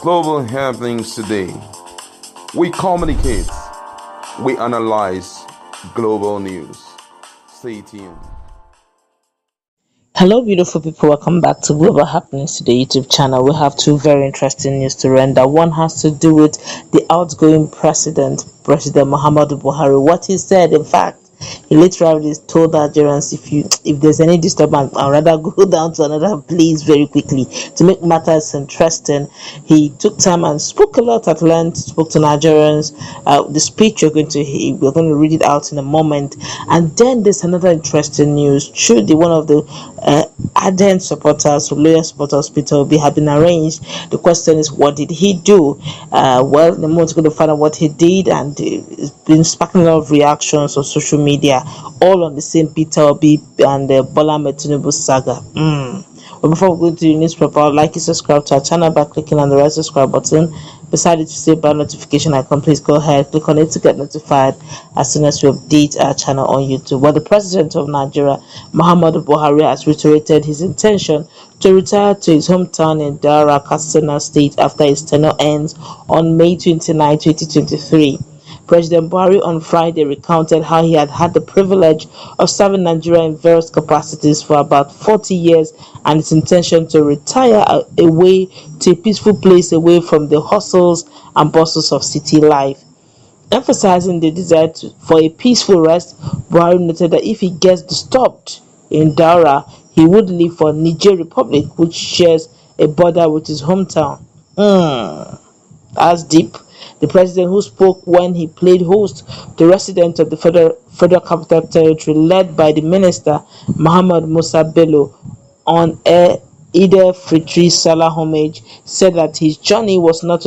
Global happenings today. We communicate, we analyze global news. Stay tuned. Hello, beautiful people. Welcome back to Global Happenings to the YouTube channel. We have two very interesting news to render. One has to do with the outgoing president, President Muhammadu Buhari. What he said, in fact, he literally told Nigerians, if there's any disturbance, I'd rather go down to another place very quickly. To make matters interesting, he took time and spoke a lot at length, spoke to Nigerians. The speech we're going to read it out in a moment. And then there's another interesting news. Chude, one of the ardent supporters, or loyal supporters, Peter Obi, have been arranged. The question is, what did he do? Well, the moment we're going to find out what he did, and it's been sparking a lot of reactions on social media, all on the same Peter Obi and Bola Tinubu saga. But before we go to the newspaper, I'd like you to subscribe to our channel by clicking on the red subscribe button. Beside it, you see a notification icon. Please go ahead, click on it to get notified as soon as we update our channel on YouTube. Well, the president of Nigeria, Muhammadu Buhari, has reiterated his intention to retire to his hometown in Daura, Katsina State after his tenure ends on May 29, 2023. President Buhari on Friday recounted how he had had the privilege of serving Nigeria in various capacities for about 40 years and his intention to retire away to a peaceful place away from the hustles and bustles of city life. Emphasizing the desire for a peaceful rest, Buhari noted that if he gets disturbed in Daura, he would leave for Niger Republic, which shares a border with his hometown. That's deep. The president, who spoke when he played host to residents of the Federal Capital Territory led by the minister Muhammad Musa Bello on Eid al-Fitr Salah homage, said that his journey was not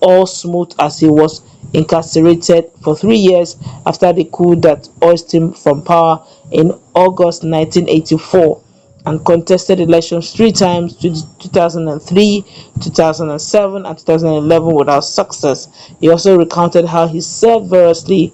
all smooth as he was incarcerated for 3 years after the coup that ousted him from power in August 1984, and contested elections 3 times, 2003, 2007, and 2011, without success. He also recounted how he served variously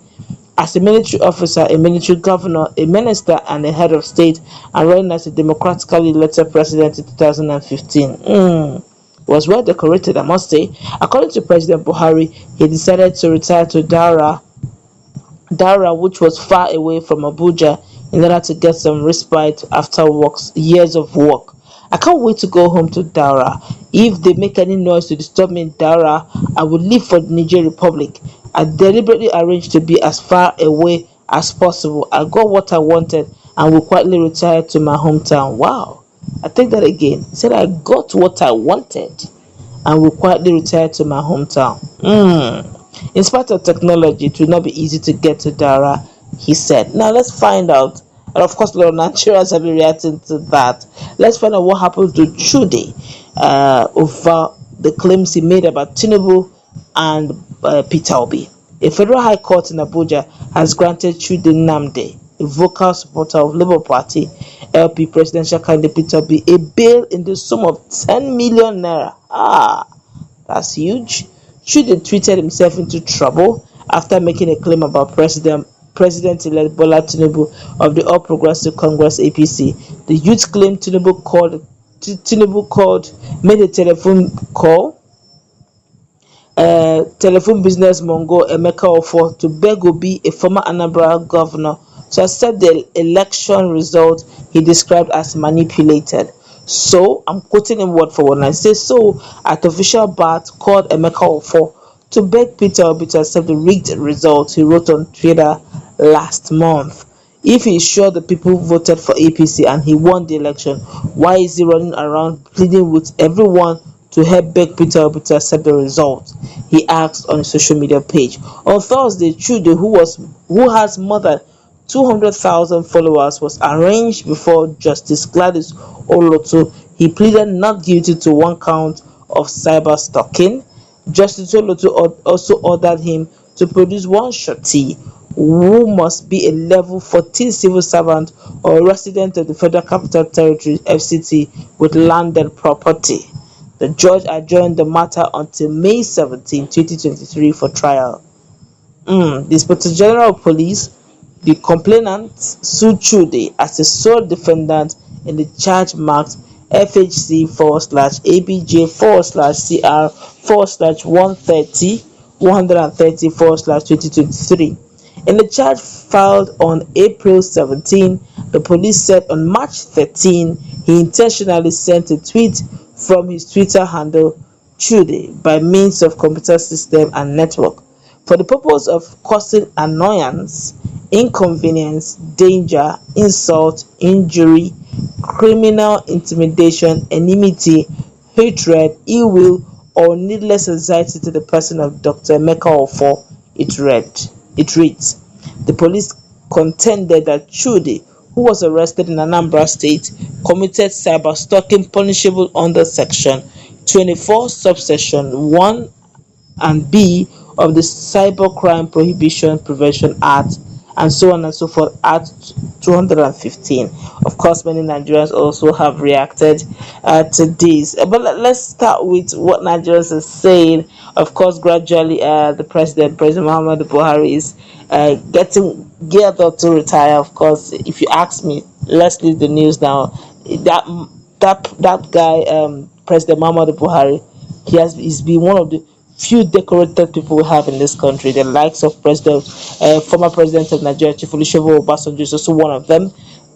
as a military officer, a military governor, a minister, and a head of state, and running as a democratically elected president in 2015. Was well decorated, I must say. According to President Buhari, he decided to retire to Daura, which was far away from Abuja, in order to get some respite after years of work. I can't wait to go home to Daura. If they make any noise to disturb me in Daura, I will leave for the Niger Republic. I deliberately arranged to be as far away as possible. I got what I wanted and will quietly retire to my hometown. Wow. I take that again. He said, I got what I wanted and will quietly retire to my hometown. In spite of technology, it will not be easy to get to Daura, he said. Now let's find out. And of course, a lot of Nigerians have been reacting to that. Let's find out what happened to Chude over the claims he made about Tinubu and Peter Obi. A federal high court in Abuja has granted Chude Nnamdi, a vocal supporter of Labour Party LP presidential candidate Peter Obi, a bail in the sum of 10 million naira. That's huge. Chude tweeted himself into trouble after making a claim about President-elect Bola Tinubu of the All Progressive Congress (APC). The youth claimed Tinubu made a telephone business mongo Emeka Ofo to beg Obi, a former Anambra governor, to accept the election result he described as manipulated. So, I'm quoting him word for word, and I say so, at official BAT called Emeka Ofo to beg Peter Obi to accept the rigged result, he wrote on Twitter last month. If he is sure the people voted for APC and he won the election, why is he running around pleading with everyone to help beg Peter Obi to accept the result? He asked on his social media page. On Thursday, Chude, who has more than 200,000 followers, was arraigned before Justice Gladys Olotu. He pleaded not guilty to 1 count of cyber stalking. Justice Olotu also ordered him to produce 1 surety who must be a level 14 civil servant or a resident of the Federal Capital Territory (FCT) with landed property. The judge adjourned the matter until May 17, 2023 for trial. The Inspector General of Police, the complainant, sued Chude as a sole defendant in the charge marked FHC /ABJ /CR /130 /2023. In the charge filed on April 17, the police said on March 13 he intentionally sent a tweet from his Twitter handle chude by means of computer system and network for the purpose of causing annoyance, inconvenience, danger, insult, injury, criminal intimidation, enmity, hatred, ill will, or needless anxiety to the person of Dr. Emeka Ofo. It reads. The police contended that Chude, who was arrested in Anambra State, committed cyberstalking punishable under Section 24, subsection 1 and B of the Cybercrime Prohibition Prevention Act, and so on and so forth, Act 215. Of course, many Nigerians also have reacted to this. But let's start with what Nigerians are saying. Of course, gradually, the President Muhammadu Buhari, is getting geared up to retire. Of course, if you ask me, let's leave the news now. That guy, President Muhammadu Buhari, he's been one of the few decorated people we have in this country. The likes of former president of Nigeria, Chief Olusegun Obasanjo, is also one of them.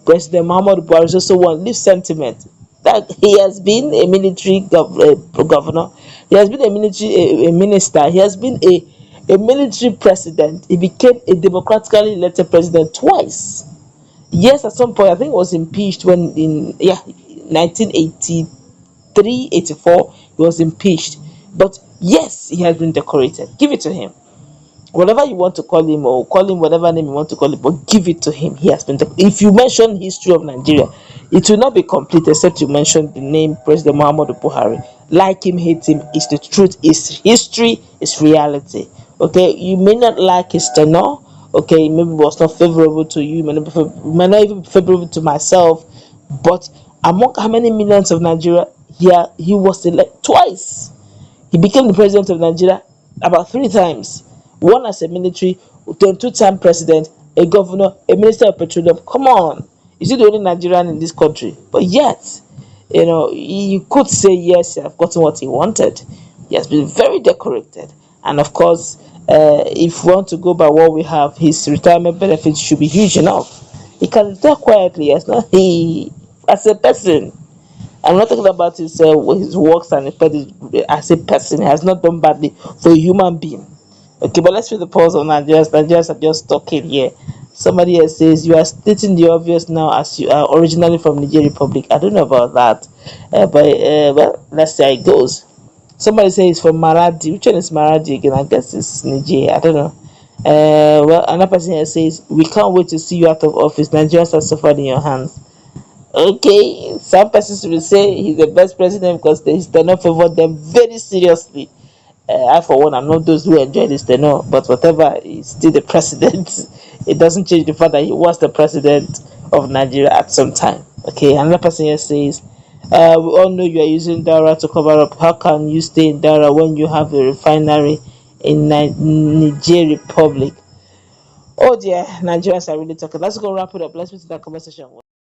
President Muhammadu Buhari is also one. Leave sentiment that he has been a military governor. He has been a minister. He has been a military president. He became a democratically elected president twice. Yes, at some point I think he was impeached when in 1983, 84 he was impeached. But yes, he has been decorated. Give it to him. Whatever you want to call him, or call him whatever name you want to call him, but give it to him. He has been. If you mention history of Nigeria, it will not be complete except you mention the name President Muhammadu Buhari. Like him, hate him, it's the truth. It's history. It's reality. Okay, you may not like his tenure. Okay, maybe it was not favorable to you. May not even be favorable to myself. But among how many millions of Nigeria, he was elected twice. He became the president of Nigeria about 3 times. One as a military, then 2-time president, a governor, a minister of petroleum. Come on. Is he the only Nigerian in this country? But yet, you could say yes, he has gotten what he wanted. He has been very decorated. And of course, if we want to go by what we have, his retirement benefits should be huge enough. He can retire quietly. As a person, I'm not talking about his works and as a person. He has not done badly for a human being. Okay, but let's read the pulse of Nigerians. Nigerians are just talking here. Somebody else says, you are stating the obvious now as you are originally from Niger Republic. I don't know about that. Well, let's see how it goes. Somebody says it's from Maradi. Which one is Maradi again? I guess it's Niger. I don't know. Well, another person here says, we can't wait to see you out of office. Nigerians are suffered in your hands. Okay, some persons will say he's the best president because his tenure favored them very seriously. I, for one, am not those who enjoy this tenure, but whatever, he's still the president. It doesn't change the fact that he was the president of Nigeria at some time. Okay, another person here says, we all know you are using daura to cover up. How can you stay in daura when you have a refinery in Niger Republic? Oh dear, Nigerians are really talking. Let's go wrap it up. Let's put that conversation.